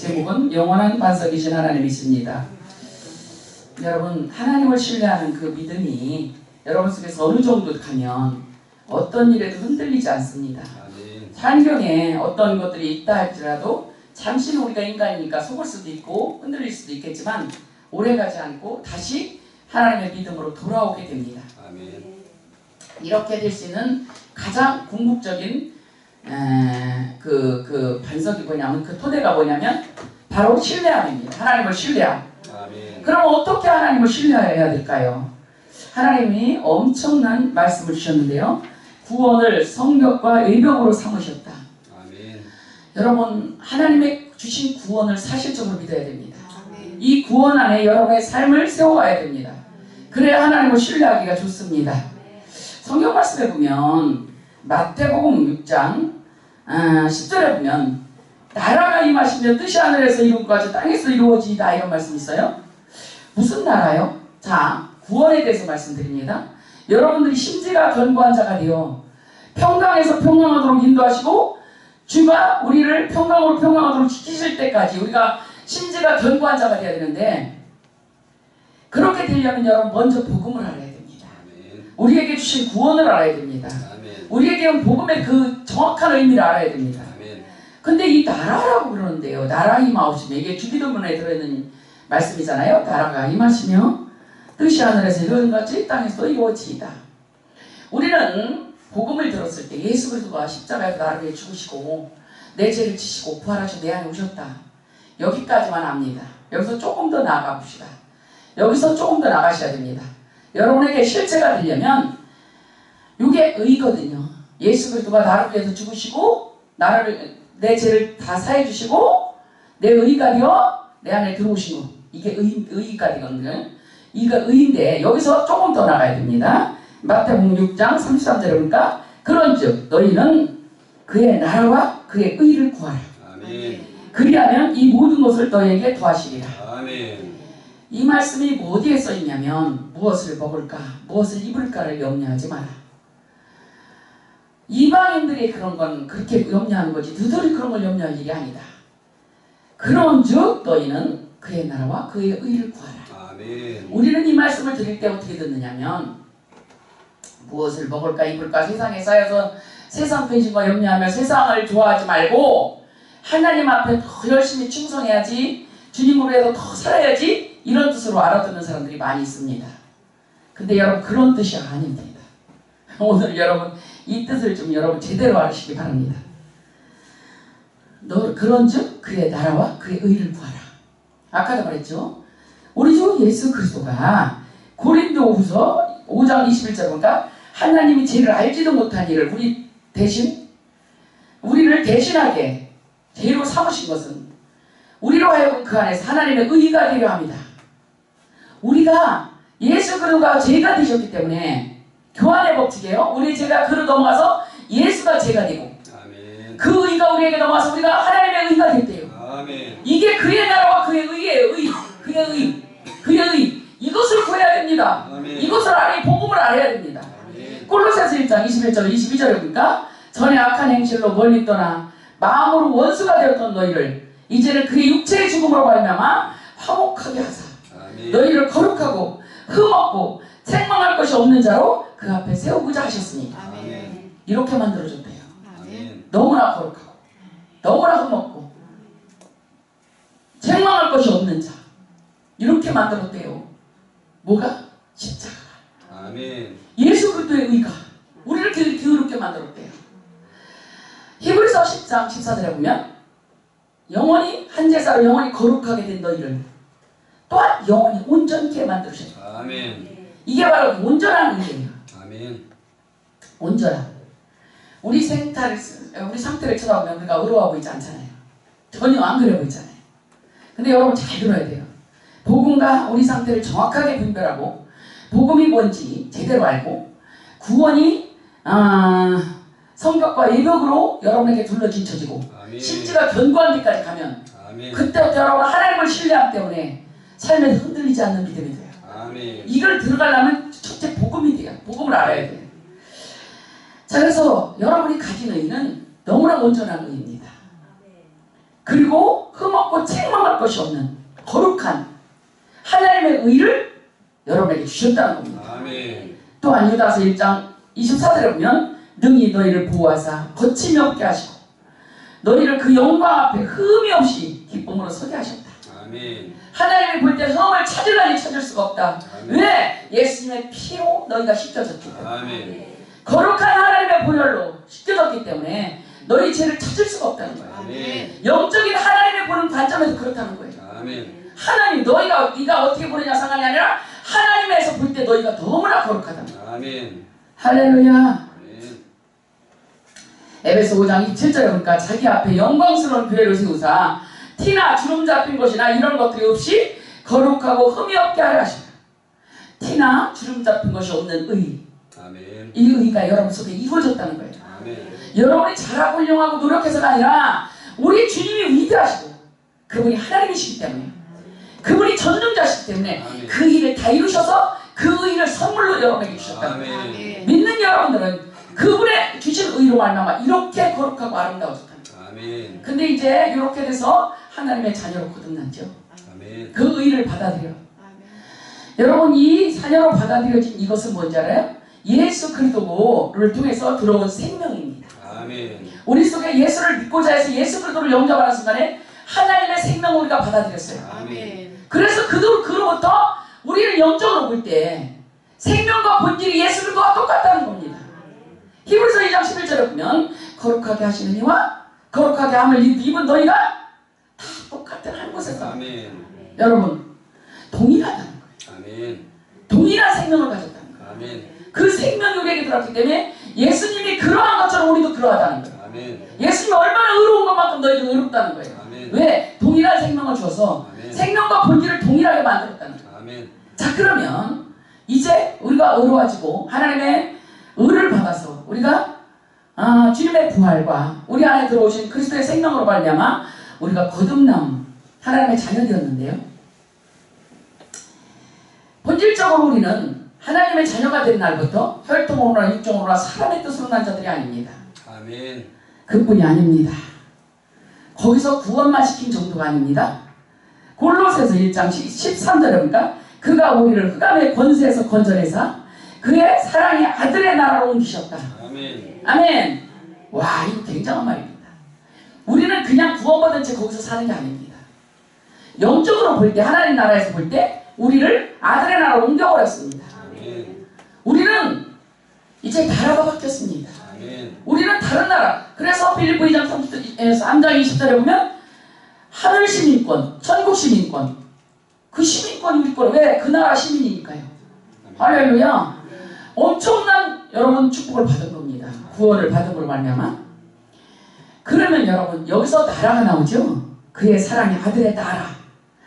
제목은 영원한 반석이신 하나님이십니다. 여러분, 하나님을 신뢰하는 그 믿음이 여러분 속에서 어느 정도 가면 어떤 일에도 흔들리지 않습니다. 환경에 어떤 것들이 있다 할지라도 잠시는 우리가 인간이니까 속을 수도 있고 흔들릴 수도 있겠지만 오래가지 않고 다시 하나님의 믿음으로 돌아오게 됩니다. 이렇게 될 수 있는 가장 궁극적인 그 반석이 뭐냐면, 그 토대가 뭐냐면 바로 신뢰함입니다. 하나님을 신뢰함. 그럼 어떻게 하나님을 신뢰해야 될까요? 하나님이 엄청난 말씀을 주셨는데요. 구원을 성벽과 의벽으로 삼으셨다. 여러분, 하나님의 주신 구원을 사실적으로 믿어야 됩니다. 이 구원 안에 여러분의 삶을 세워가야 됩니다. 그래야 하나님을 신뢰하기가 좋습니다. 성경 말씀에 보면 마태복음 6장 10절에 보면 나라가 임하시며 뜻이 하늘에서 이룬 것 같이 땅에서 이루어지이다, 이런 말씀이 있어요. 무슨 나라요? 자, 구원에 대해서 말씀드립니다. 여러분들이 심지가 견고한 자가 되어 평강에서 평강하도록 인도하시고 주가 우리를 평강하도록 지키실 때까지 우리가 심지가 견고한 자가 되어야 되는데, 그렇게 되려면 여러분 먼저 복음을 알아야 됩니다. 우리에게 주신 구원을 알아야 됩니다. 우리에게는 복음의 그 정확한 의미를 알아야 됩니다. 근데 이 나라라고 그러는데요. 나라 임하옵시며, 이게 주기도문에 들어있는 말씀이잖아요. 나라가 임하시며 뜻이 하늘에서 이루어진 것 같이 땅에서 이루어지이다. 우리는 복음을 들었을 때 예수 그리스도가 십자가에서 나를 위해 죽으시고 내 죄를 지시고 부활하셔 내 안에 오셨다. 여기까지만 압니다. 여기서 조금 더 나아가 봅시다. 여기서 조금 더 나가셔야 됩니다. 여러분에게 실체가 되려면 이게 의거든요. 예수 그리스도가 나를 위해서 죽으시고 내 죄를 다 사해 주시고 내 의가 되어 내 안에 들어오신 것, 이게 의가 되거든요. 이거 의인데 여기서 조금 더 나가야 됩니다. 마태복음 6장 33절에 보니까 그런즉 너희는 그의 나라와 그의 의를 구하라. 그리하면 이 모든 것을 너희에게 더하시리라. 이 말씀이 어디에 써있냐면 무엇을 먹을까 무엇을 입을까를 염려하지 마라. 이방인들이 그런 건 그렇게 염려하는 거지 너희들이 그런 걸 염려할 일이 아니다. 그런즉 너희는 그의 나라와 그의 의를 구하라. 우리는 이 말씀을 드릴 때 어떻게 듣느냐면 무엇을 먹을까 입을까 세상에 쌓여서 세상 근심과 염려하며 세상을 좋아하지 말고 하나님 앞에 더 열심히 충성해야지, 주님으로 해서 더 살아야지, 이런 뜻으로 알아듣는 사람들이 많이 있습니다. 근데 여러분, 그런 뜻이 아닙니다. 오늘 여러분 이 뜻을 좀 여러분 제대로 알으시기 바랍니다. 너 그런즉 그의 나라와 그의 의를 구하라. 아까도 말했죠. 우리 주 예수 그리스도가 고린도후서 5장 21절 보니까 하나님이 죄를 알지도 못한 일을 우리를 대신하게 죄로 삼으신 것은 우리로 하여금 그 안에서 하나님의 의가 되려 합니다. 우리가 예수 그리스도가 죄가 되셨기 때문에 교환의 법칙이에요. 우리 죄가 그로 넘어가서 예수가 죄가 되고 그 의가 우리에게 넘어가서 우리가 하나님의 의가 됐대요. 이게 그의 나라와 그의 의의 그의 의, 이것을 구해야 됩니다. 이것을 알아야, 복음을 알아야 됩니다. 골로새서 1장 21절 22절에 보니까 전에 악한 행실로 멀리 떠나 마음으로 원수가 되었던 너희를 이제는 그의 육체의 죽음으로 말미암아 화목하게 하사 너희를 거룩하고 흠없고 책망할 것이 없는 자로 그 앞에 세우고자 하셨으니 이렇게 만들어줬대요. 너무나 거룩하고 너무나 흠없고 책망할 것이 없는 자, 이렇게 만들었대요. 뭐가? 십자가가. 예수 그리스도의 의가 우리를 기울게 만들었대요. 히브리서 10장 14절에 보면 영원히 한 제사로 영원히 거룩하게 된 너희를 또한 영원히 온전케 만들으셨다. 이게 바로 온전한 의예요. 온전한. 우리 상태를 쳐다보면 우리가 의로워 보이지 않잖아요. 전혀 안 그래 보이잖아요. 근데 여러분 잘 들어야 돼요. 복음과 우리 상태를 정확하게 분별하고 복음이 뭔지 제대로 알고 구원이 성벽과 예벽으로 여러분에게 둘러진쳐지고 심지가 견고한 데까지 가면 그때부터 여러분 하나님을 신뢰하기 때문에 삶에 흔들리지 않는 믿음이 돼요. 이걸 들어가려면 첫째 복음이 돼요. 복음을 알아야 돼요. 자, 그래서 여러분이 가진 의는 너무나 온전한 의입니다. 그리고 흠없고 것이 없는 거룩한 하나님의 의를 여러분에게 주셨다는 겁니다. 아멘. 또한 유다서 1장 24절에 보면 능히 너희를 보호하사 거침이 없게 하시고 너희를 그 영광 앞에 흠이 없이 기쁨으로 서게 하셨다. 아멘. 하나님이 볼 때 흠을 찾으려니 찾을 수가 없다. 아멘. 왜? 예수님의 피로 너희가 씻겨졌기 때문에. 아멘. 거룩한 하나님의 보혈로 씻겨졌기 때문에 너희 죄를 찾을 수가 없다는 거예요. 아멘. 영적인 하나님의 보는 관점에서 그렇다는 거예요. 아멘. 하나님 네가 어떻게 보느냐 상관이 아니라 하나님에서 볼 때 너희가 너무나 거룩하다는 거예요. 아멘. 할렐루야. 아멘. 에베소 5장 27절에 보니까 자기 앞에 영광스러운 교회를 세우사 티나 주름 잡힌 것이나 이런 것들이 없이 거룩하고 흠이 없게 하려 하십니다. 티나 주름 잡힌 것이 없는 의. 아멘. 이 의가 여러분 속에 이루어졌다는 거예요. 아멘. 여러분이 잘하고 훌륭하고 노력해서가 아니라 우리 주님이 위대하시고 그분이 하나님이시기 때문에 그분이 전능자시기 때문에 아멘. 그 일을 다 이루셔서 그 의를 선물로 여러분에게 주셨다는 거예요. 아멘. 믿는 여러분들은 그분의 주신 의로 말미암아 이렇게 거룩하고 아름다워졌다는 거예요. 아멘. 근데 이제 이렇게 돼서 하나님의 자녀로 거듭났죠. 아멘. 그 의를 받아들여. 여러분 이 자녀로 받아들여진 이것은 뭔지 알아요? 예수 그리스도를 통해서 들어온 생명입니다. 아멘. 우리 속에 예수를 믿고자 해서 예수 그리스도를 영접하는 순간에 하나님의 생명을 우리가 받아들였어요. 아멘. 그래서 그로부터 우리를 영적으로 볼 때 생명과 본질이 예수 그리스도와 똑같다는 겁니다. 히브리서 2장 11절에 보면 거룩하게 하시는 이와 거룩하게 함을 입은 너희가 다 똑같은 한 곳에서 아멘. 여러분 동일하다는 거예요. 아멘. 동일한 생명을 가졌다는 거예요. 아멘. 그 생명이 우리에게 들어왔기 때문에 예수님이 그러한 것처럼 우리도 그러하다는 거예요. 아멘. 예수님이 얼마나 의로운 것만큼 너희도 의롭다는 거예요. 아멘. 왜? 동일한 생명을 줘서 아멘. 생명과 본질을 동일하게 만들었다는 거예요. 아멘. 자 그러면 이제 우리가 의로워지고 하나님의 의를 받아서 우리가 주님의 부활과 우리 안에 들어오신 그리스도의 생명으로 말미암아 우리가 거듭남 하나님의 자녀되었는데요. 본질적으로 우리는 하나님의 자녀가 된 날부터 혈통으로나 육정으로나 사람의 뜻으로 난 자들이 아닙니다. 아멘. 그뿐이 아닙니다. 거기서 구원만 시킨 정도가 아닙니다. 골로새서 1장 13절에 보니까 그가 우리를 흑암의 권세에서 건져내사 그의 사랑의 아들의 나라로 옮기셨다. 아멘. 아멘. 와 이거 굉장한 말입니다. 우리는 그냥 구원받은 채 거기서 사는 게 아닙니다. 영적으로 볼 때 하나님 나라에서 볼 때 우리를 아들의 나라로 옮겨버렸습니다. 아멘. 우리는 이제 나라가 바뀌었습니다. 아멘. 우리는 다른 나라. 그래서 필리포 2장 3장 20절에 보면 하늘 시민권, 천국 시민권. 그 시민권이 우리 거로. 왜? 그 나라 시민이니까요. 할렐루야. 엄청난 여러분 축복을 받은 겁니다. 구원을 받은 걸로 말미암아. 그러면 여러분 여기서 나라가 나오죠. 그의 사랑의 아들의 나라.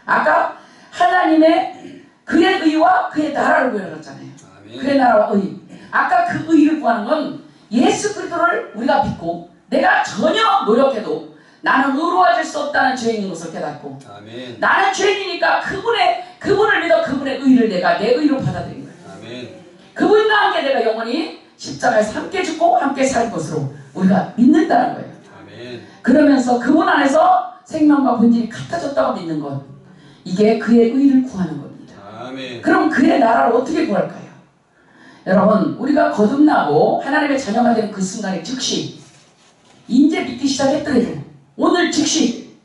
아까 하나님의 그의 의와 그의 나라를 구해놨잖아요. 아멘. 그의 나라와 의. 아까 그 의를 구하는 건 예수 그리스도를 우리가 믿고 내가 전혀 노력해도 나는 의로워질 수 없다는 죄인인 것을 깨닫고 아멘. 나는 죄인이니까 그분을 믿어 그분의 의를 내가 내 의로 받아들인 거예요. 아멘. 그분과 함께 내가 영원히 십자가에서 함께 죽고 함께 살 것으로 우리가 믿는다는 거예요. 아멘. 그러면서 그분 안에서 생명과 본질이 같아졌다고 믿는 것. 이게 그의 의를 구하는 겁니다. 아멘. 그럼 그의 나라를 어떻게 구할까요? 여러분 우리가 거듭나고 하나님의 자녀가 되는 그 순간에 즉시 이제 믿기 시작했더래도 오늘 즉시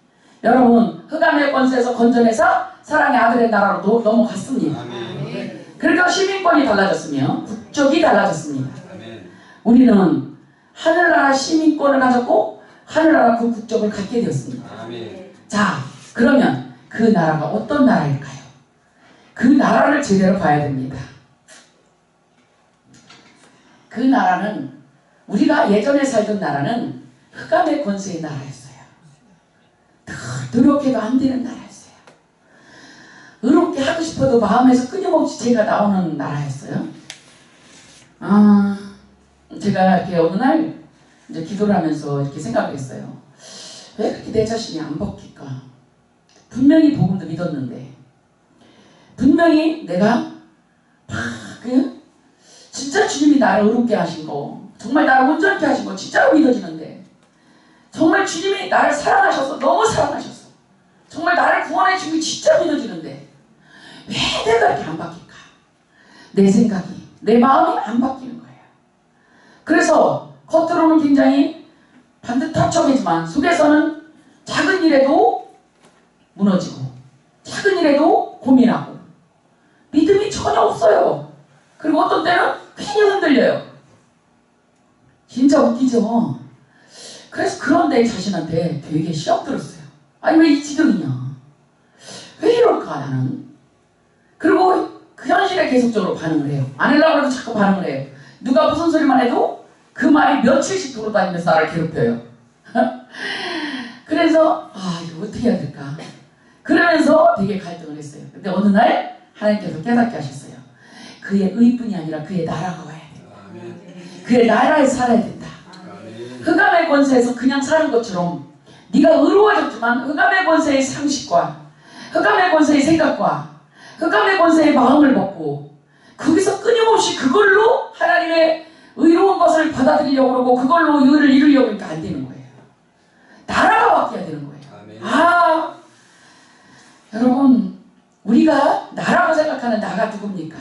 여러분 흑암의 권세에서 건져내서 사랑의 아들의 나라로 넘어갔습니다. 아멘. 그러니까 시민권이 달라졌으며 국적이 달라졌습니다. 아멘. 우리는 하늘나라 시민권을 가졌고 하늘나라 그 국적을 갖게 되었습니다. 아멘. 자 그러면 그 나라가 어떤 나라일까요? 그 나라를 제대로 봐야 됩니다. 그 나라는 우리가 예전에 살던 나라는 흑암의 권세의 나라였어요. 더 노력해도 안 되는 나라였어요. 의롭게 하고 싶어도 마음에서 끊임없이 죄가 나오는 나라였어요. 제가 이렇게 어느 날 이제 기도를 하면서 이렇게 생각했어요. 왜 그렇게 내 자신이 안 바뀔까? 분명히 복음도 믿었는데, 분명히 내가 진짜 주님이 나를 의롭게 하신 거, 정말 나를 온전케 하신 거 진짜로 믿어지는데, 정말 주님이 나를 사랑하셔서 너무 사랑하셨어. 정말 나를 구원해 살아계신 게 진짜 믿어지는데 왜 내가 이렇게 안 바뀔까? 내 생각이, 내 마음이 안 바뀌는 거예요. 그래서 겉으로는 굉장히 반듯한 척이지만 속에서는 작은 일에도 무너지고 작은 일에도 고민하고 믿음이 전혀 없어요. 그리고 어떤 때는 괜히 흔들려요. 진짜 웃기죠? 그래서 그런 내 자신한테 되게 시험 들었어요. 아니 왜 이 지경이냐? 왜 이럴까 나는? 그리고 그 현실에 계속적으로 반응을 해요. 안 하려고 해도 자꾸 반응을 해요. 누가 무슨 소리만 해도 그 말이 며칠씩 돌아다니면서 나를 괴롭혀요. 그래서 이거 어떻게 해야 될까? 그러면서 되게 갈등을 했어요. 근데 어느 날 하나님께서 깨닫게 하셨어요. 그의 의뿐이 아니라 그의 나라가 와야 된다. 그의 나라에 살아야 된다. 흑암의 권세에서 그냥 사는 것처럼 네가 의로워졌지만 흑암의 권세의 상식과 흑암의 권세의 생각과 흑암의 권세의 마음을 먹고 거기서 끊임없이 그걸로 하나님의 의로운 것을 받아들이려고 그러고 그걸로 의를 이루려고 하니까 안 되는 거예요. 나라가 바뀌어야 되는 거예요. 여러분 우리가 나라고 생각하는 나가 누굽니까?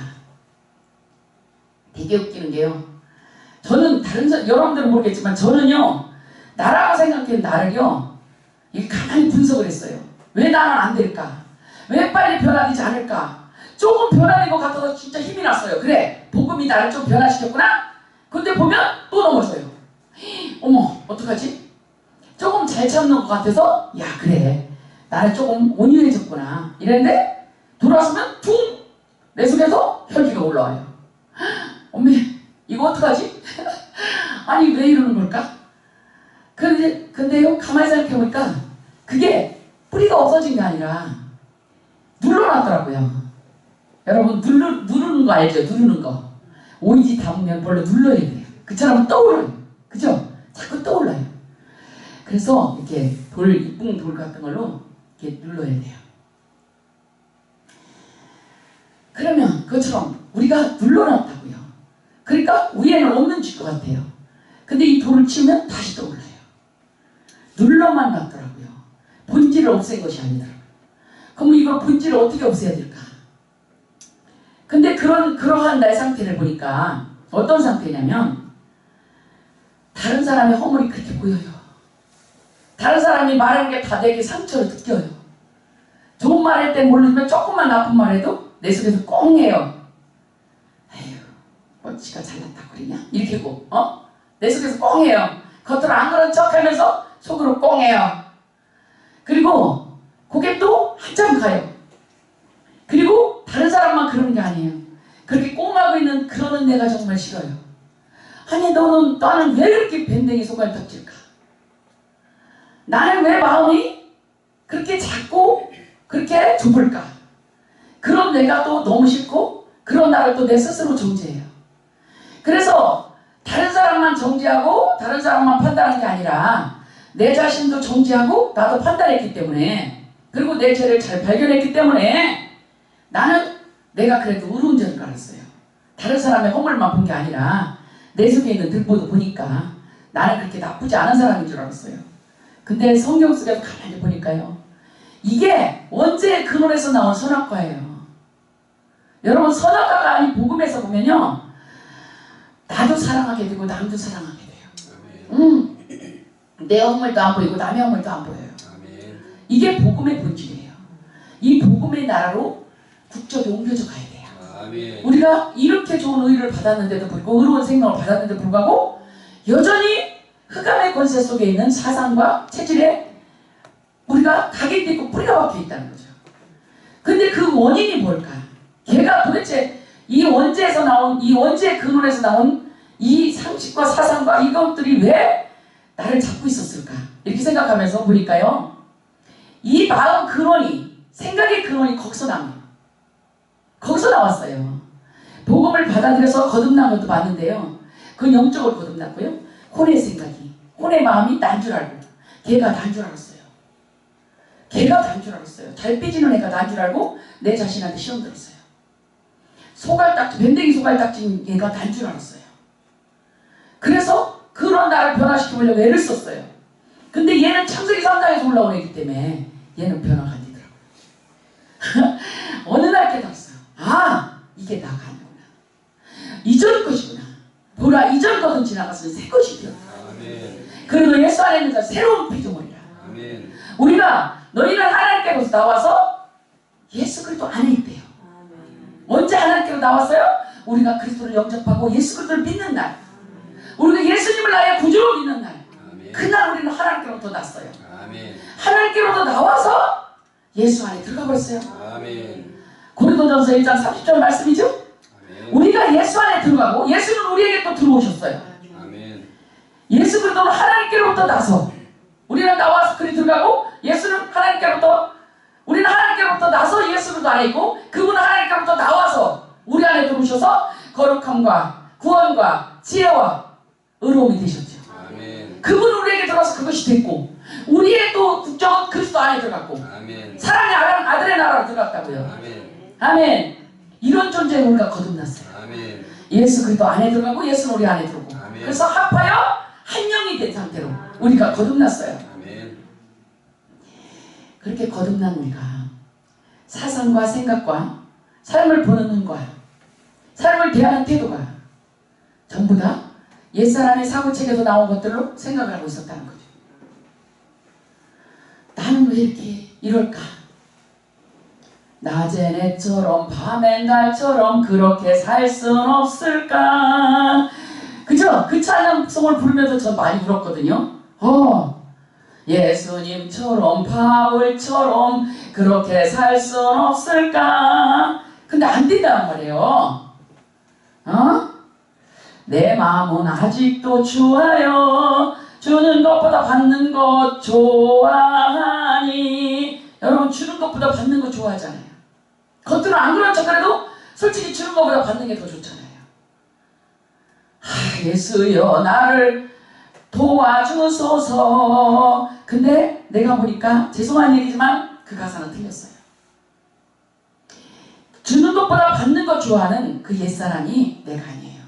되게 웃기는 게요. 저는 여러분들은 모르겠지만 저는요 나라고 생각하는 나를요 이렇게 가만히 분석을 했어요. 왜 나는 안 될까? 왜 빨리 변화되지 않을까? 조금 변화된 것 같아서 진짜 힘이 났어요. 그래 복음이 나를 좀 변화시켰구나? 근데 보면 또 넘어져요. 어머 어떡하지? 조금 잘 참는 것 같아서 야 그래 나는 조금 온유해졌구나 이랬는데 돌아서면 퉁! 내 속에서 혈기가 올라와요. 엄매 이거 어떡하지? 아니 왜 이러는 걸까? 근데요 가만히 생각해보니까 그게 뿌리가 없어진 게 아니라 눌러놨더라고요. 여러분 누르는 거 알죠? 누르는 거 오이지 담으면 별로 눌러야 돼요. 그처럼 떠오르요. 그죠? 자꾸 떠올라요. 그래서 이렇게 이쁜 돌 같은 걸로 이렇게 눌러야 돼요. 그러면 그것처럼 우리가 눌러놨다고요. 그러니까 위에는 없는 줄 것 같아요. 근데 이 돌을 치면 다시 떠올라요. 눌러만 놨더라고요. 본질을 없앤 것이 아니더라고요. 그럼 이걸 본질을 어떻게 없애야 될까? 근데 그러한 나의 상태를 보니까 어떤 상태냐면 다른 사람의 허물이 그렇게 보여요. 다른 사람이 말하는 게 다 내게 상처를 느껴요. 좋은 말 할 땐 모르지만 조금만 나쁜 말 해도 내 속에서 꽁해요. 에휴, 뭐 지가 잘났다고 그러냐? 이렇게 고 내 속에서 꽁해요. 겉으로 안 그런 척 하면서 속으로 꽁해요. 그리고 그게 또 한참 가요. 그리고 다른 사람만 그러는 게 아니에요. 그렇게 꽁하고 있는 그러는 내가 정말 싫어요. 아니 나는 왜 그렇게 밴댕이 속알 덕질까? 나는 왜 마음이 그렇게 작고 그렇게 좁을까? 그런 내가 또 너무 싫고 그런 나를 또 내 스스로 정죄해요. 그래서 다른 사람만 정죄하고 다른 사람만 판단하는 게 아니라 내 자신도 정죄하고 나도 판단했기 때문에 그리고 내 죄를 잘 발견했기 때문에 나는 내가 그래도 의로운 자인 줄 알았어요. 다른 사람의 허물만 본 게 아니라 내 속에 있는 들보도 보니까 나는 그렇게 나쁘지 않은 사람인 줄 알았어요. 근데 성경 속에서 가만히 보니까요. 이게 원죄의 근원에서 나온 선악과예요. 여러분 선악과가 아닌 복음에서 보면요. 나도 사랑하게 되고 남도 사랑하게 돼요. 내 허물도 안 보이고 남의 허물도 안 보여요. 이게 복음의 본질이에요. 이 복음의 나라로 국적이 옮겨져 가야 돼요. 우리가 이렇게 좋은 의를 받았는데도 불구하고 의로운 생명을 받았는데도 불구하고 여전히 흑암의 권세 속에 있는 사상과 체질에 우리가 각인되어 있고 뿌리가 박혀 있다는 거죠. 근데 그 원인이 뭘까? 걔가 도대체 이 원죄에서 나온 이 원죄의 근원에서 나온 이 상식과 사상과 이것들이 왜 나를 잡고 있었을까? 이렇게 생각하면서 보니까요. 이 마음 근원이 생각의 근원이 거기서 나와요. 거기서 나왔어요. 복음을 받아들여서 거듭난 것도 맞는데요. 그건 영적으로 거듭났고요. 혼의 생각이, 혼의 마음이 난 줄 알고 걔가 난 줄 알았어요. 걔가 난 줄 알았어요. 잘 삐지는 애가 난 줄 알고 내 자신한테 시험 들었어요. 소갈딱지, 밴댕이 소갈딱지인 얘가 난 줄 알았어요. 그래서 그런 나를 변화시키려고 애를 썼어요. 근데 얘는 창세기 3장에서 올라온 애기 때문에 얘는 변화가 안 되더라고요. 나와서 예수 그리스도 안에 있대요. 언제 하나님께로 나왔어요? 우리가 그리스도를 영접하고 예수 그리스도를 믿는 날, 우리가 예수님을 나의 구주로 믿는 날, 그날 우리는 하나님께로부터 났어요. 하나님께로부터 나와서 예수 안에 들어가 버렸어요. 고린도전서 1장 30절 말씀이죠. 우리가 예수 안에 들어가고 예수는 우리에게 또 들어오셨어요. 예수 그리스도는 하나님께로부터 나서 우리는 나와서 그리 들어가고 예수는 하나님께로부터, 우리는 하나님께로부터 나서 예수 그리스도 안에 있고 그분은 하나님께로부터 나와서 우리 안에 들어오셔서 거룩함과 구원과 지혜와 의로움이 되셨죠. 그분은 우리에게 들어와서 그것이 됐고 우리의 또 국적은 그리스도 안에 들어갔고 사랑의 아들의 나라로 들어갔다고요. 아멘. 이런 존재에 우리가 거듭났어요. 예수 그리스도 안에 들어가고 예수는 우리 안에 들어오고 그래서 합하여 한 영이 된 상태로 우리가 거듭났어요. 그렇게 거듭난 우리가 사상과 생각과 삶을 보는 눈과 삶을 대하는 태도가 전부 다 옛사람의 사고책에서 나온 것들로 생각을 하고 있었다는 거죠. 나는 왜 이렇게 이럴까? 낮엔 해처럼 밤엔 달처럼 그렇게 살 순 없을까? 그죠? 그 찬양송을 부르면서 전 많이 울었거든요. 예수님처럼 바울처럼 그렇게 살 순 없을까? 근데 안 된다는 말이에요. 내 마음은 아직도 좋아요. 주는 것보다 받는 것 좋아하니. 여러분 주는 것보다 받는 것 좋아하잖아요. 겉으로 안 그런 척해도 솔직히 주는 것보다 받는 게 더 좋잖아요. 예수여 나를 도와주소서. 근데 내가 보니까 죄송한 얘기지만 그 가사는 틀렸어요. 주는 것보다 받는 것 좋아하는 그 옛사람이 내가 아니에요.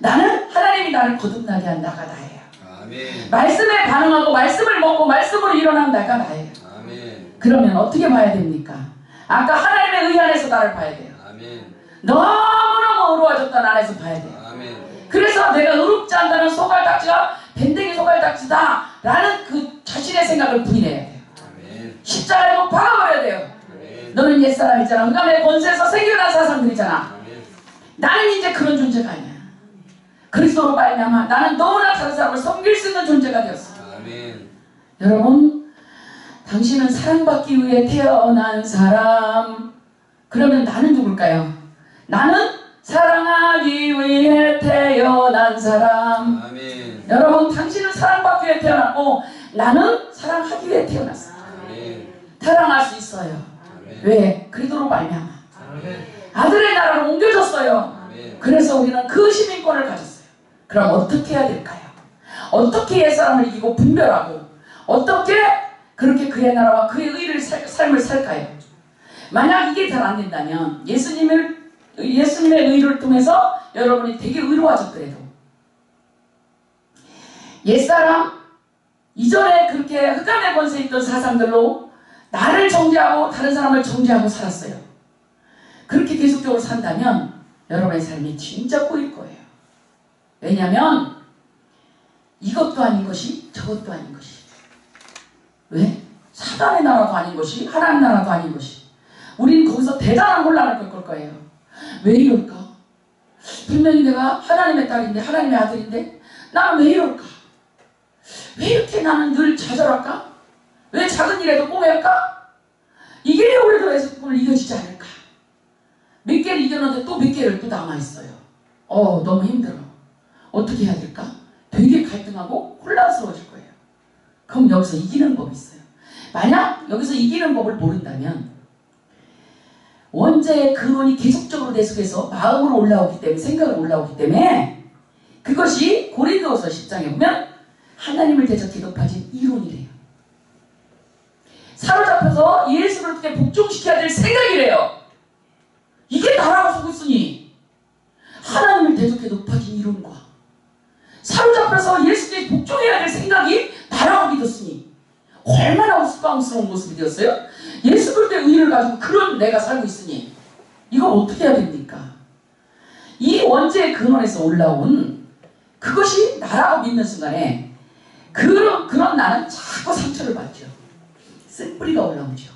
나는 하나님이 나를 거듭나게 한 나가 나예요. 아멘. 말씀에 반응하고 말씀을 먹고 말씀으로 일어난 나가 나예요. 아멘. 그러면 어떻게 봐야 됩니까? 아까 하나님의 의 안에서 나를 봐야 돼요. 아멘. 너무너무 의로워졌다는 안에서 봐야 돼요. 아멘. 그래서 내가 의롭지 않다는 소갈딱지가 밴댕이 소갈딱지다 라는 그 자신의 생각을 부인해야 돼요. 아멘. 십자가에 못 박아버려야 돼요. 아멘. 너는 옛사람이잖아. 흑암의 권세에서 생겨난 사상들이잖아. 아멘. 나는 이제 그런 존재가 아니야. 그리스도로 말미암아 나는 너무나 다른 사람을 섬길 수 있는 존재가 되었어. 아멘. 여러분, 당신은 사랑받기 위해 태어난 사람. 그러면 나는 누굴까요? 나는 사랑하기 위해 태어난 사람. 아멘. 여러분, 당신은 사랑받기 위해 태어났고 나는 사랑하기 위해 태어났어. 아멘. 사랑할 수 있어요. 아멘. 왜? 그리스도로 말미암아 아멘. 아들의 나라로 옮겨졌어요. 아멘. 그래서 우리는 그 시민권을 가졌어요. 그럼 어떻게 해야 될까요? 어떻게 옛사람을 이기고 분별하고 어떻게 그렇게 그의 나라와 그의 의를 삶을 살까요? 만약 이게 잘 안 된다면 예수님의 의를 통해서 여러분이 되게 의로워졌더라도 옛사람 이전에 그렇게 흑암의 권세에 있던 사상들로 나를 정죄하고 다른 사람을 정죄하고 살았어요. 그렇게 계속적으로 산다면 여러분의 삶이 진짜 꼬일 거예요. 왜냐하면 이것도 아닌 것이 저것도 아닌 것이, 왜? 사단의 나라도 아닌 것이 하나님 나라도 아닌 것이, 우리는 거기서 대단한 혼란을 겪을 거예요. 왜 이럴까? 분명히 내가 하나님의 딸인데 하나님의 아들인데 나는 왜 이럴까? 왜 이렇게 나는 늘 좌절할까? 왜 작은 일에도 꽁할까? 이게 우리도 예수님을 이겨지지 않을까? 몇 개를 이겼는데 또 몇 개를 또 남아있어요. 너무 힘들어. 어떻게 해야 될까? 되게 갈등하고 혼란스러워질 거예요. 그럼 여기서 이기는 법이 있어요. 만약 여기서 이기는 법을 모른다면 원죄의 근원이 계속적으로 내 속에서 마음으로 올라오기 때문에, 생각으로 올라오기 때문에 그것이 고린도후서 10장에 보면 하나님을 대적해 높아진 이론이래요. 사로잡혀서 예수를 어떻게 복종시켜야 될 생각이래요. 이게 나라고 속고 있으니 하나님을 대적해 높아진 이론과 사로잡혀서 예수께 복종해야 될 생각이 나라고 믿었으니 얼마나 우스꽝스러운 모습이 되었어요? 예수 그리스도의 의를 가지고 그런 내가 살고 있으니 이걸 어떻게 해야 됩니까? 이 원죄의 근원에서 올라온 그것이 나라고 믿는 순간에 그런 나는 자꾸 상처를 받죠. 쓴뿌리가 올라오죠.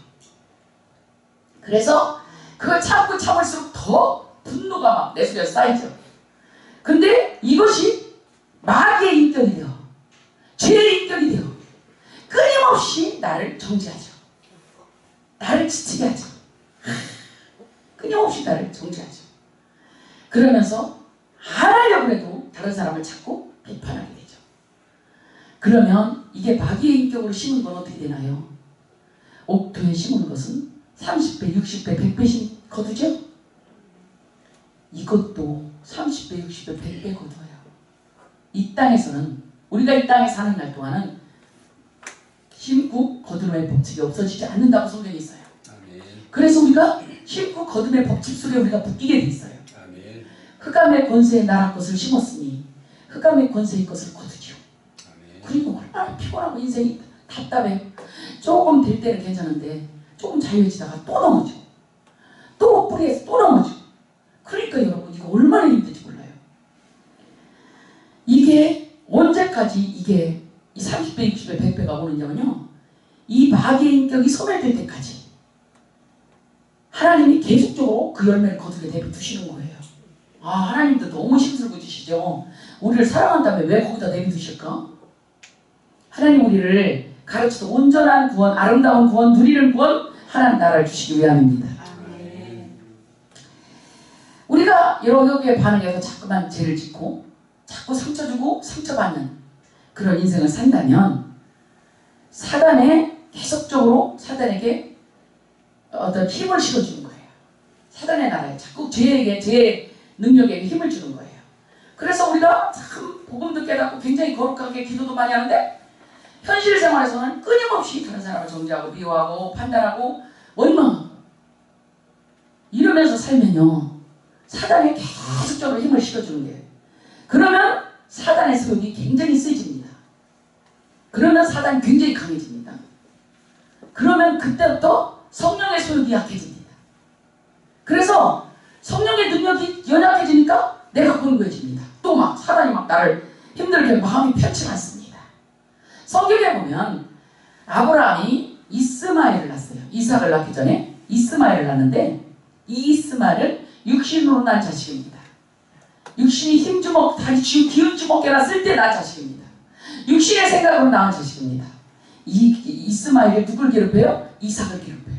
그래서 그걸 참고 참을수록 더 분노가 막 내 속에 쌓이죠. 근데 이것이 마귀의 인격이 되어 죄의 인격이 되어 끊임없이 나를 정죄하죠. 나를 지치게 하죠. 끊임없이 나를 정죄하죠. 그러면서 안 하려고 해도 다른 사람을 자꾸 비판하게 되죠. 그러면 이게 마귀의 인격으로 심은 건 어떻게 되나요? 옥토에 심은 것은 30배, 60배, 100배씩 거두죠? 이것도 30배, 60배, 100배 거두어요. 이 땅에서는 우리가 이 땅에 사는 날 동안은 심고 거두는 법칙이 없어지지 않는다고 성경에 있어요. 아멘. 그래서 우리가 심고 거둠의 법칙 속에 우리가 묶이게 돼 있어요. 아멘. 흑암의 권세에 나라 것을 심었으니 흑암의 권세의 것을 거두죠. 아멘. 그리고 얼마나 피곤하고 인생이 답답해요. 조금 될 때는 괜찮은데 조금 자유해지다가 또 넘어져. 또 뿌리에서 또 넘어져. 그러니까 여러분 이거 얼마나 힘든지 몰라요. 이게 언제까지 이게 이 30배, 60배, 100배가 오느냐면요. 이 마귀의 인격이 소멸될 때까지 하나님이 계속적으로 그 열매를 거두게 내비두시는 거예요. 아, 하나님도 너무 힘들고 주시죠. 우리를 사랑한다면 왜 거기다 내비두실까? 하나님 우리를 가르쳐서 온전한 구원, 아름다운 구원, 누리는 구원, 하나님 나라를 주시기 위함입니다. 우리가 여기에 반응해서 자꾸만 죄를 짓고 자꾸 상처 주고 상처받는 그런 인생을 산다면 사단에 계속적으로 사단에게 어떤 힘을 실어주는 거예요. 사단의 나라에 자꾸 죄의 능력에게 힘을 주는 거예요. 그래서 우리가 참 복음도 깨닫고 굉장히 거룩하게 기도도 많이 하는데 현실 생활에서는 끊임없이 다른 사람을 정죄하고 비호하고 판단하고 원망하고 이러면서 살면요. 사단에 계속적으로 힘을 실어주는 거예요. 그러면 사단의 소욕이 굉장히 세집니다. 그러면 사단이 굉장히 강해집니다. 그러면 그때부터 성령의 소욕이 약해집니다. 그래서 성령의 능력이 연약해지니까 내가 권고해집니다. 또 막 사단이 막 나를 힘들게 마음이 편치 않습니다. 성경에 보면 아브라함이 이스마엘을 낳았어요. 이삭을 낳기 전에 이스마엘을 낳았는데 이 이스마엘은 육신으로 난 자식입니다. 육신이 힘주먹, 다리 기운주먹게나 쓸 때 난 자식입니다. 육신의 생각으로 낳은 자식입니다. 이 이스마엘이 누굴 괴롭혀요? 이삭을 괴롭혀요.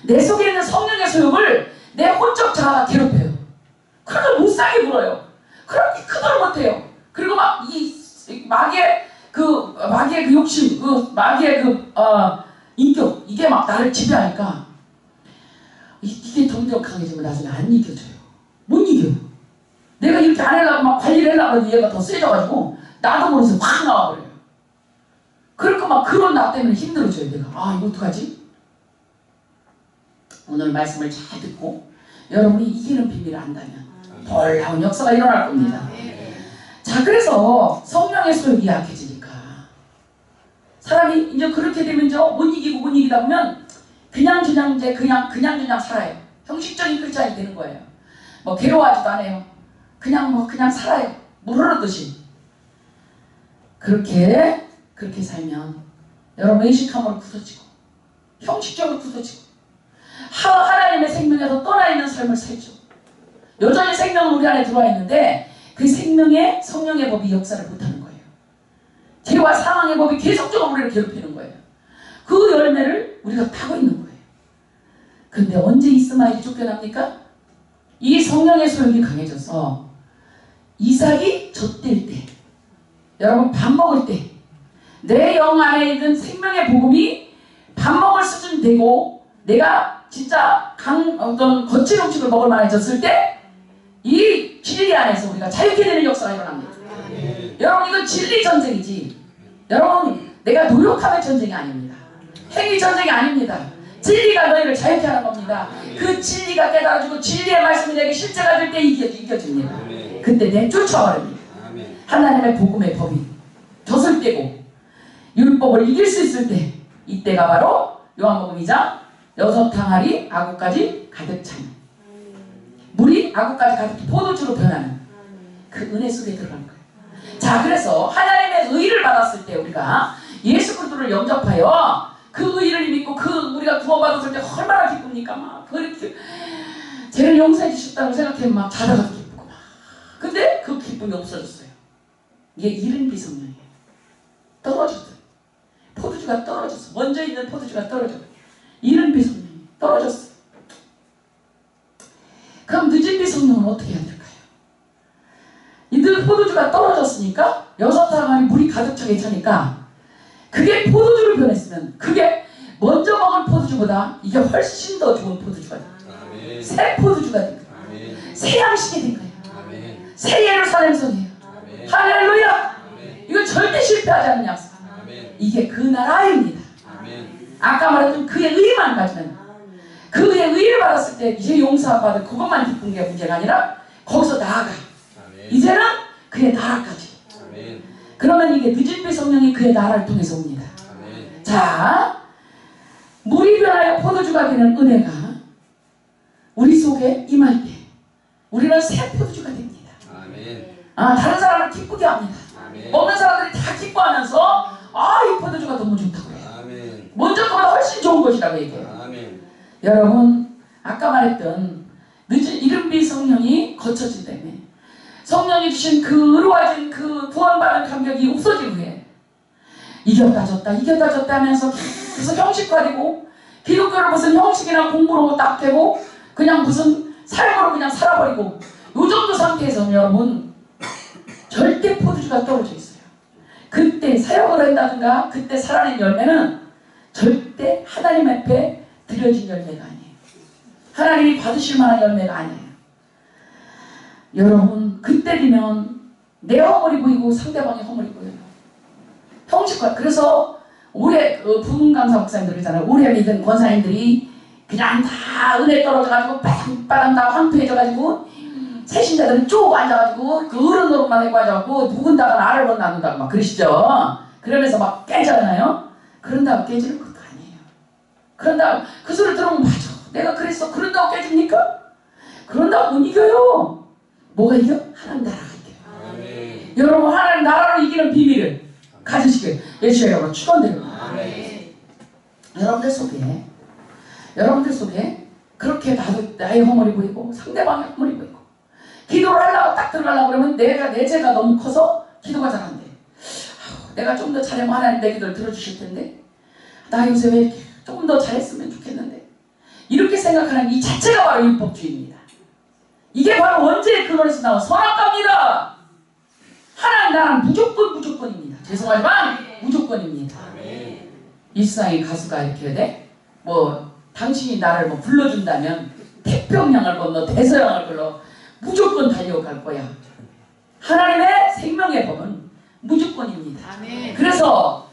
내 속에 있는 성령의 소욕을 내 혼적 자아가 괴롭혀요. 그래도 못 살게 굴어요. 그렇게 크도록 못해요. 그리고 막 이 마귀의 그 욕심, 그 마귀의 인격, 이게 막 나를 지배하니까 이게 점점 강해지면 나중에 안 이겨져요. 못 이겨요. 내가 이렇게 안 하려고 막 관리를 하려고 해도 얘가 더 세져가지고 나도 모르면서 확 나와버려요. 그러니까 막 그런 나 때문에 힘들어져요. 내가 이거 어떡하지? 오늘 말씀을 잘 듣고 여러분이 이기는 비밀을 안다면 놀라운 역사가 일어날 겁니다. 자, 그래서 성령의 소욕이 약해지니까 사람이 이제 그렇게 되면 못 이기다 보면 그냥 살아요. 형식적인 크리스찬이 되는 거예요. 뭐 괴로워하지도 않아요. 그냥 살아요. 물 흐르듯이. 그렇게 살면 여러분 의식함으로 굳어지고 형식적으로 굳어지고 하나님의 생명에서 떠나 있는 삶을 살죠. 여전히 생명은 우리 안에 들어와 있는데 그 생명에 성령의 법이 역사를 못하는 거예요. 죄와 사망의 법이 계속적으로 우리를 괴롭히는 거예요. 그 열매를 우리가 타고 있는 거예요. 근데 언제 이스마엘이 쫓겨납니까? 이 성령의 소욕이 강해져서 이삭이 젖될 때, 여러분 밥 먹을 때, 내 영 안에 있는 생명의 복음이 밥 먹을 수준 되고 내가 진짜 어떤 거친 음식을 먹을 만해졌을 때 이 진리 안에서 우리가 자유케 되는 역사가 일어납니다. 여러분 이건 진리 전쟁이지. 여러분 내가 노력함의 전쟁이 아닙니다. 행위 전쟁이 아닙니다. 진리가 너희를 자유케 하는 겁니다. 그 진리가 깨달아지고 진리의 말씀이 내게 실제가 될 때 이겨집니다. 그때 내 쫓아버립니다. 하나님의 복음의 법이 젖을 떼고 율법을 이길 수 있을 때 이때가 바로 요한복음 2장 6항아리 아구까지 가득 차는 물이 아구까지 가득 포도주로 변하는 그 은혜 속에 들어간 거예요. 자, 그래서 하나님의 의를 받았을 때 우리가 예수 그리스도를 영접하여 그 의를 믿고 우리가 구원받았을 때 얼마나 기쁩니까? 기쁘니까 막 그렇게 죄를 용서해 주셨다고 생각하면 막 자다가도 기쁘고 막. 근데 그 기쁨이 없어졌어요. 이게 이른 비성령이에요. 떨어졌어요. 포도주가 떨어졌어. 먼저 있는 포도주가 떨어져. 이른 비성령이 떨어졌어. 그럼 늦은 비성령은 어떻게 해야 될까요? 이들 포도주가 떨어졌으니까 6항아리 물이 가득 차게 차니까 그게 포도주를 변했으면 그게 먼저 먹은 포도주보다 이게 훨씬 더 좋은 포도주가 된 거예요. 새 포도주가 된 거예요. 새 양식이 된 거예요. 새 예루살렘 성이에요. 할렐루야! 이거 절대 실패하지 않는 약속. 이게 그 나라입니다. 아까 말했던 그의 의만 가지면 그의 의를 받았을 때 이제 용서받을 그것만 기쁜 게 문제가 아니라 거기서 나아가. 이제는 그의 나라까지. 그러면 이게 늦은 비 성령이 그의 나라를 통해서 옵니다. 자, 물이 변하여 포도주가 되는 은혜가 우리 속에 임할 때 우리는 새 포도주가 됩니다. 다른 사람을 기쁘게 합니다. 먹는 사람들이 다 기뻐하면서 이 포도주가 너무 좋다고 해요. 먼저 그보다 훨씬 좋은 것이라고 얘기해요. 여러분, 아까 말했던 이른 비 성령이 거쳐진 때문에 성령이 주신 그 의로워진 그 구원받은 감격이 없어진 후에 이겼다 졌다 하면서 계속 형식화되고 기독교를 무슨 형식이나 공부로 딱 되고 그냥 무슨 삶으로 그냥 살아버리고 요 정도 상태에서는 여러분 절대 포도주가 떨어져 있어요. 그때 사역을 한다든가 그때 살아낸 열매는 절대 하나님 앞에 드려진 열매가 아니에요. 하나님이 받으실 만한 열매가 아니에요. 여러분 그때 되면 내 허물이 보이고 상대방의 허물이 보여요. 형식화. 그래서 오래 부흥강사 목사님들 있잖아요. 오래 믿은 권사님들이 그냥 다 은혜 떨어져가지고 빵빵 다 황폐해져가지고 새신자들은 쭉 앉아가지고 그 어른 노릇만 해고 앉아가지고 누군다가 나를 못 나눈다고 막 그러시죠. 그러면서 막 깨잖아요. 그런다고 깨지는 것도 아니에요. 그런다고 그 소리 들으면 맞아. 내가 그랬어. 그런다고 깨집니까? 그런다고 못 이겨요. 뭐가 이겨? 하나님 나라가 이겨요. 여러분 하나님 나라로 이기는 비밀을 가지시길 예수의 이름으로 축원드립니다. 여러분들 속에 그렇게 나의 허물이 보이고 상대방의 허물이 보이고 기도를 하려고 딱 들어가려고 그러면 내 죄가 너무 커서 기도가 잘 안 돼. 내가 좀 더 잘하면 하나님 내 기도를 들어주실 텐데 나 요새 왜 이렇게 조금 더 잘했으면 좋겠는데 이렇게 생각하는 이 자체가 바로 율법주의입니다. 이게 바로 원죄의 근원에서 나온 선악과입니다. 하나님 나라는 무조건입니다. 죄송하지만 무조건입니다. 이 세상의 가수가 이렇게 돼? 당신이 나를 불러준다면 태평양을 건너 대서양을 건너 무조건 달려갈 거야. 하나님의 생명의 법은 무조건입니다. 그래서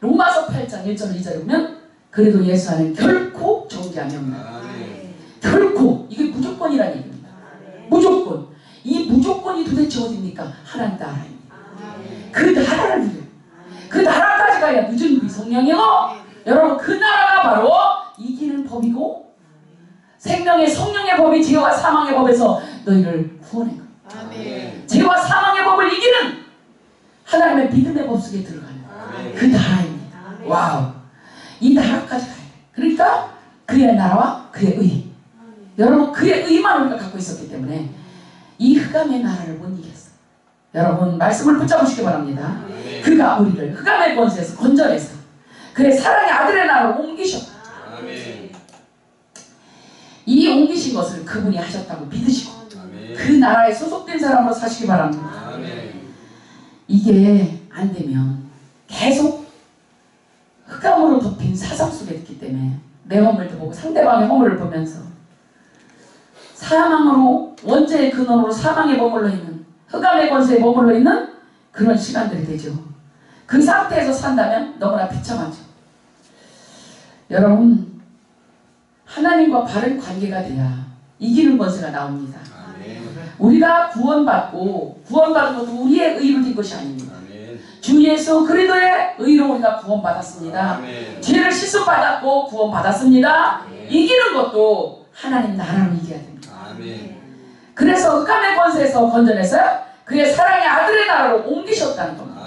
로마서 8장 1절 2절에 보면 그래도 예수 안에 결코 정죄함이 없나. 결코. 이게 무조건이라는 얘기입니다. 무조건. 이 무조건이 도대체 어디입니까? 하나님 나라입니다. 그 나라를 누려요. 그 나라까지 가야 늦은 비성령이요. 여러분 그 나라가 바로 이기는 법이고 생명의 성령의 법이 죄와 사망의 법에서 너희를 구원해 거예요. 죄와 사망의 법을 이기는 하나님의 믿음의 법 속에 들어가는 그 나라입니다. 와우. 이 나라까지 가야 돼요. 그러니까 그의 나라와 그의 의. 여러분 그의 의만 우리가 갖고 있었기 때문에 이 흑암의 나라를 못 이겼어요. 여러분 말씀을 붙잡으시기 바랍니다. 그가 우리를 흑암의 권세에서 건져내서 그의 사랑의 아들의 나라로 옮기셨다. 이 옮기신 것을 그분이 하셨다고 믿으시고 그 나라에 소속된 사람으로 사시기 바랍니다. 이게 안 되면 계속 흑암으로 덮인 사상 속에 있기 때문에 내 허물도 보고 상대방의 허물을 보면서 사망으로 원죄의 근원으로 사망에 머물러 있는 흑암의 권세에 머물러 있는 그런 시간들이 되죠. 그 상태에서 산다면 너무나 비참하죠. 여러분 하나님과 바른 관계가 돼야 이기는 권세가 나옵니다. 우리가 구원받은 것도 우리의 의로 된 것이 아닙니다. 주 예수 그리스도의 의로 우리가 구원받았습니다. 죄를 씻음받았고 구원받았습니다. 이기는 것도 하나님 나라로 이겨야 됩니다. 그래서 흑암의 권세에서 건져내서 그의 사랑의 아들의 나라로 옮기셨다는 겁니다.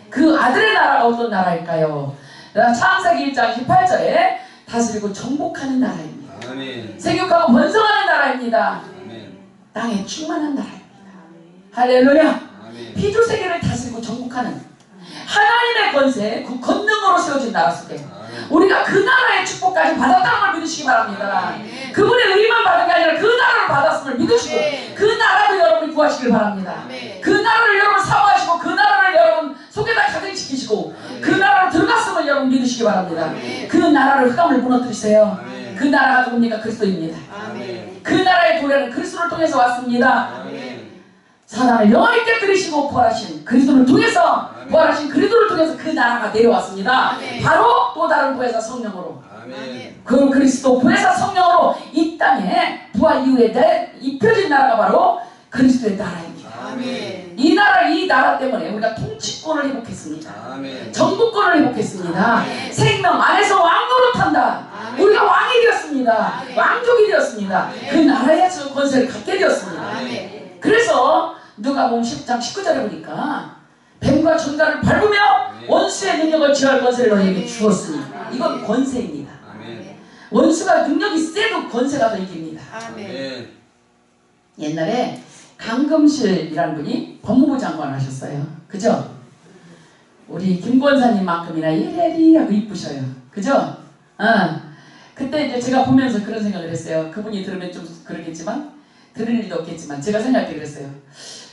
그 아들의 나라가 어떤 나라일까요? 창세기 1장 18절에 다스리고 정복하는 나라입니다. 아멘. 생육하고 번성하는 나라입니다. 아멘. 땅에 충만한 나라입니다. 할렐루야. 아멘. 피조세계를 다스리고 정복하는 하나님의 권세, 그 권능으로 세워진 나라 속에 우리가 그 나라의 축복까지 받았다는 걸 믿으시기 바랍니다. 그분의 의만 받은 게 아니라 그 나라를 받았음을 믿으시고 그 나라도 여러분이 구하시길 바랍니다. 그 나라를 여러분 사모하시고 그 나라를 여러분 속에다 가득히 지키시고 그 나라로 들어갔음을 여러분 믿으시기 바랍니다. 그 나라를 흑암을 무너뜨리세요. 그 나라가 누굽니까? 그리스도입니다. 그 나라의 도래는 그리스도를 통해서 왔습니다. 사단을 영원히 깨뜨리시고 부활하신 그리스도를 통해서 부활하신 그리스도를 통해서 그 나라가 내려왔습니다. 바로 또 다른 부회사 성령으로 그 그리스도 부회사 성령으로 이 땅에 부활 이후에 입혀진 나라가 바로 그리스도의 나라입니다. 이 나라 때문에 우리가 통치권을 회복했습니다. 정부권을 회복했습니다. 생명 안에서 왕노릇한다. 우리가 왕이 되었습니다. 왕족이 되었습니다. 그 나라에서 권세를 갖게 되었습니다. 그래서 누가복음 10장 19절에 보니까 뱀과 전갈을 밟으며 원수의 능력을 제어할 권세를 너희에게 주었으니 이건 권세입니다. 원수가 능력이 세도 권세가 더 이깁니다. 옛날에 강금실이라는 분이 법무부 장관을 하셨어요. 그죠? 우리 김권사님만큼이나 예리하고 이쁘셔요. 그죠? 그때 이제 제가 보면서 그런 생각을 했어요. 그분이 들으면 좀 그러겠지만 들을 일도 없겠지만 제가 생각해 그랬어요.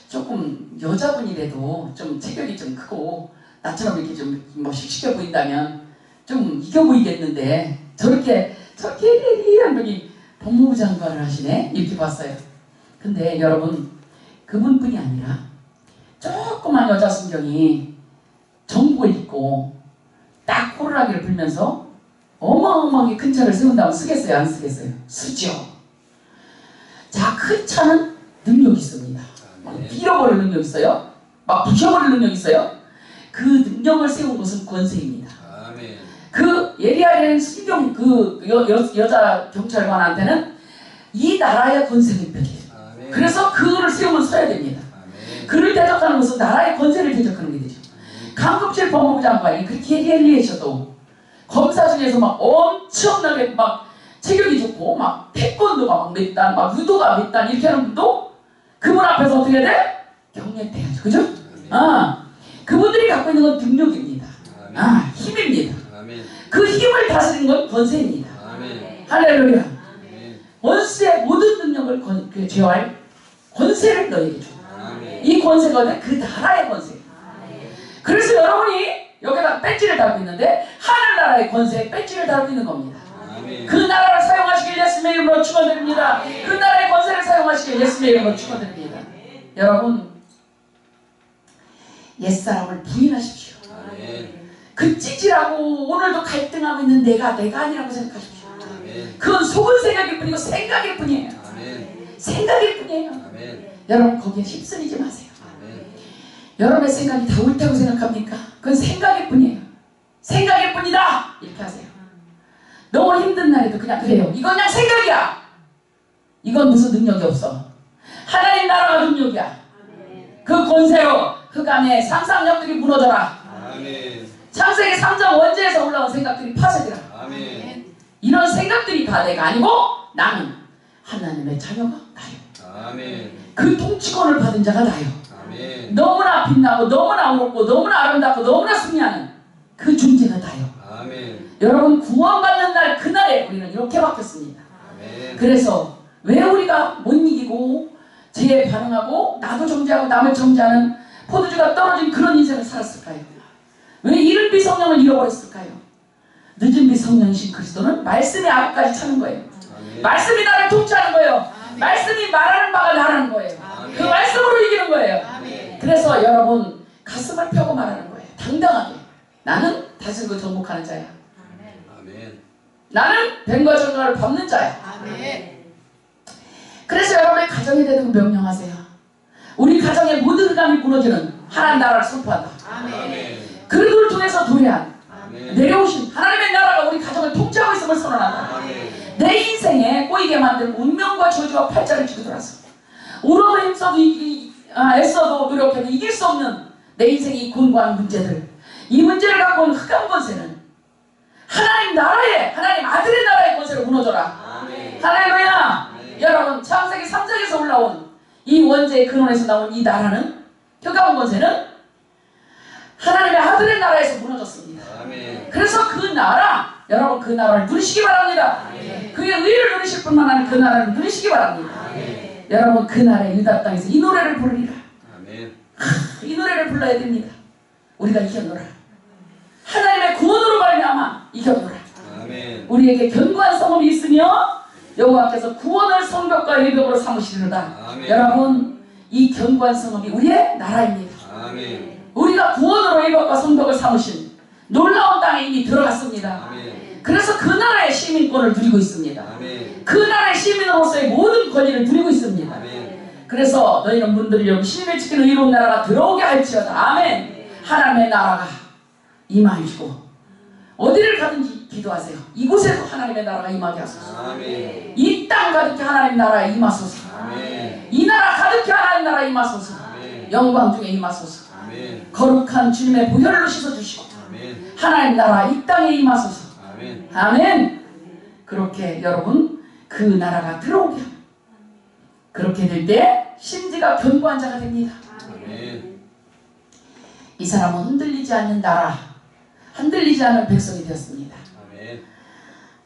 조금 여자분이라도 좀 체격이 좀 크고 나처럼 이렇게 좀 뭐 씩씩해 보인다면 좀 이겨 보이겠는데 저렇게 예리한 분이 법무부 장관을 하시네? 이렇게 봤어요. 근데 여러분 그분뿐이 아니라 조그만 여자 순경이 정복을 입고 딱 호루라기를 불면서 어마어마하게 큰 차를 세운다면 쓰겠어요? 안 쓰겠어요? 쓰죠. 자, 큰 차는 능력이 있습니다. 막 밀어버릴 능력이 있어요. 막 부셔버릴 능력이 있어요. 그 능력을 세운 것은 권세입니다. 그 예리하는 순경 그 여자 경찰관한테는 이 나라의 권세가 있거든요. 그래서 그를 세우면 서야 됩니다. 그를 대적하는 것은 나라의 권세를 대적하는 게 되죠. 강급실 법무부 장관이 그렇게 예리하셔도 검사 중에서 막 엄청나게 막 체격이 좋고 막 태권도가 막 몇 단, 막 유도가 몇 단 이렇게 하는 분도 그분 앞에서 어떻게 돼? 경례해야죠. 그죠? 그분들이 갖고 있는 건 능력입니다. 힘입니다. 그 힘을 다스리는 건 권세입니다. 할렐루야. 원수의 모든 능력을 제어할 권세를 너에게 줘. 이 권세가 그 나라의 권세. 그래서 여러분이 여기다 배지를 달고 있는데 하늘나라의 권세에 배지를 달고 있는 겁니다. 그 나라를 사용하시길 예수님의 이름으로 축원드립니다. 그 나라의 권세를 사용하시길 예수님의 이름으로 축원드립니다. 여러분 옛사람을 부인하십시오. 그 찌질하고 오늘도 갈등하고 있는 내가 아니라고 생각하십시오. 그건 속은 생각일 뿐이고 생각일 뿐이에요. 생각일 뿐이에요. 여러분 거기에 휩쓸리지 마세요. 여러분의 생각이 다 옳다고 생각합니까? 그건 생각일 뿐이에요. 생각일 뿐이다. 이렇게 하세요. 너무 힘든 날에도 그냥 그래요. 이건 그냥 생각이야. 이건 무슨 능력이 없어. 하나님 나라가 능력이야. 그 권세로 흑암의 상상력들이 무너져라. 창세기 3장 원죄에서 올라온 생각들이 파쇄되라. 이런 생각들이 다 내가 아니고 나는 하나님의 자녀가 나요. 그 통치권을 받은 자가 나요. 너무나 빛나고 너무나 어렵고 너무나 아름답고 너무나 승리하는 그 존재가 나요. 여러분 구원받는 날 그날에 우리는 이렇게 바뀌었습니다. 그래서 왜 우리가 못 이기고 죄에 반응하고 나도 정죄하고 남을 정죄하는 포도주가 떨어진 그런 인생을 살았을까요? 왜 이른 비성령을 잃어버렸을까요? 늦은 비성령이신 그리스도는 말씀의 앞까지 차는 거예요. 말씀이 나를 통치하는 거예요. 말씀이 말하는 바가 나라는 거예요. 그 말씀으로 이기는 거예요. 그래서 여러분 가슴을 펴고 말하는 거예요. 당당하게 나는 다스리고 정복하는 자야. 나는 뱀과 전갈을 밟는 자야. 그래서 여러분의 가정이 되도록 명령하세요. 우리 가정의 모든 흑암이 무너지는 하나님 나라를 선포한다. 그리스도를 통해서 도래한 내려오신 하나님의 나라가 우리 가정을 통치하고 있음을 선언한다. 내 인생에 꼬이게 만든 운명과 저주와 팔자를 쥐고 돌아서 울어도 힘써도 애써도 노력해도 이길 수 없는 내 인생의 곤고한 문제들, 이 문제를 갖고 온 흑암 권세는 하나님 나라의, 하나님 아들의 나라의 권세로 무너져라. 놀라운 이 원죄의 근원에서 나온 이 나라는 흑암 권세는 하나님의 아들의 나라에서 무너졌습니다. 아멘. 그래서 그 나라 여러분 그 나라를 누리시기 바랍니다. 그의 의를 누리실 뿐만 아니라 그 나라를 누리시기 바랍니다. 여러분 그 나라의 유다 땅에서 이 노래를 부르리라. 아멘. 이 노래를 불러야 됩니다. 우리가 이겼노라. 하나님의 구원으로 말미암아 이겼노라. 아멘. 우리에게 견고한 성읍이 있으며 여호와께서 구원을 성벽과 예벽으로 삼으시리로다. 아멘. 여러분 이 견고한 성읍이 우리의 나라입니다. 아멘. 우리가 구원으로 예벽과 성벽을 삼으신 놀라운 땅에 이미 들어갔습니다. 아멘. 그래서 그 나라의 시민권을 누리고 있습니다. 아멘. 그 나라의 시민으로서의 모든 권리를 누리고 있습니다. 아멘. 그래서 너희는 문들을 열고 시민을 지키는 의로운 나라가 들어오게 할지어다. 아멘. 하나님의 나라가 임하시고 어디를 가든지 기도하세요. 이곳에도 하나님의 나라가 임하게 하소서. 아멘. 이 땅 가득히 하나님 나라에 임하소서. 아멘. 이 나라 가득히 하나님 나라에 임하소서. 아멘. 영광 중에 임하소서. 아멘. 거룩한 주님의 보혈로 씻어주시고 아멘. 하나님 나라 이 땅에 임하소서. 아멘. 아멘. 그렇게 여러분 그 나라가 들어오게 합니다. 그렇게 될 때 심지가 견고한 자가 됩니다. 아멘. 이 사람은 흔들리지 않는 나라, 흔들리지 않는 백성이 되었습니다. 아멘.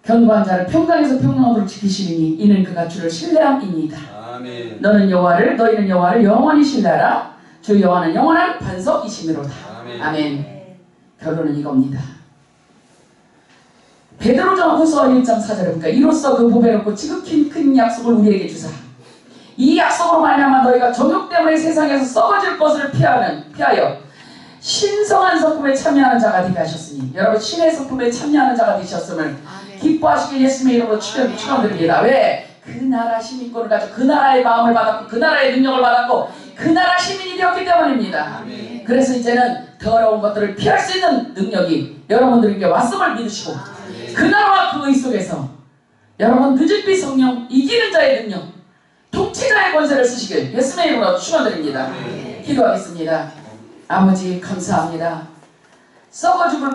견고한 자를 평강에서 평강으로 지키시리니 이는 그가 주를 신뢰함이니이다. 아멘. 너희는 여호와를 영원히 신뢰하라. 주 여호와는 영원한 반석이시미로다. 아멘. 아멘. 결론은 이겁니다. 베드로전후서 1장 4절에 보니까 이로써 그 보배롭고 지극히 큰 약속을 우리에게 주사 이 약속으로 말미암아 너희가 정욕 때문에 세상에서 썩어질 것을 피하여 신성한 성품에 참여하는 자가 되게 하셨으니 여러분 신의 성품에 참여하는 자가 되셨음을 기뻐하시길 예수님의 이름으로 축원드립니다. 왜? 그 나라 시민권을 가지고 그 나라의 마음을 받았고 그 나라의 능력을 받았고 그 나라 시민이 되었기 때문입니다. 아멘. 그래서 이제는 더러운 것들을 피할 수 있는 능력이 여러분들에게 왔음을 믿으시고 그 나라와 그 의 속에서 여러분 늦은비 성령 이기는 자의 능력 통치자의 권세를 쓰시길 예수님의 이름으로 축원드립니다. 기도하겠습니다. 아버지 감사합니다. 썩어 죽을